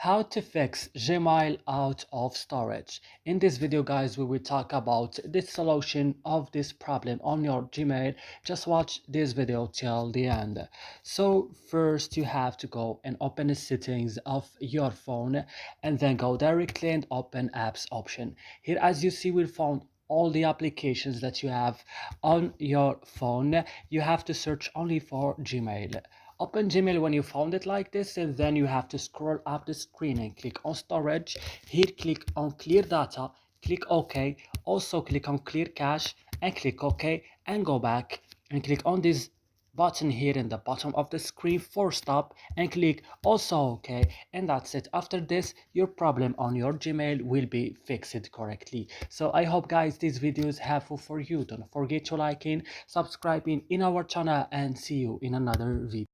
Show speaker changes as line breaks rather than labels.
How to fix Gmail out of storage. In this video guys, we will talk about the solution of this problem on your Gmail. Just watch this video till the end. So first you have to go and open the settings of your phone and then go directly and open apps option. Here as you see, we found all the applications that you have on your phone. You have to search only for Gmail. Open Gmail when you found it like this, and then you have to scroll up the screen and click on storage. Here click on clear data, click OK, also click on clear cache and click OK, and go back and click on this button here in the bottom of the screen for stop and click also OK, and that's it. After this, your problem on your Gmail will be fixed correctly. So I hope guys this video is helpful for you. Don't forget to liking, subscribing in our channel, and see you in another video.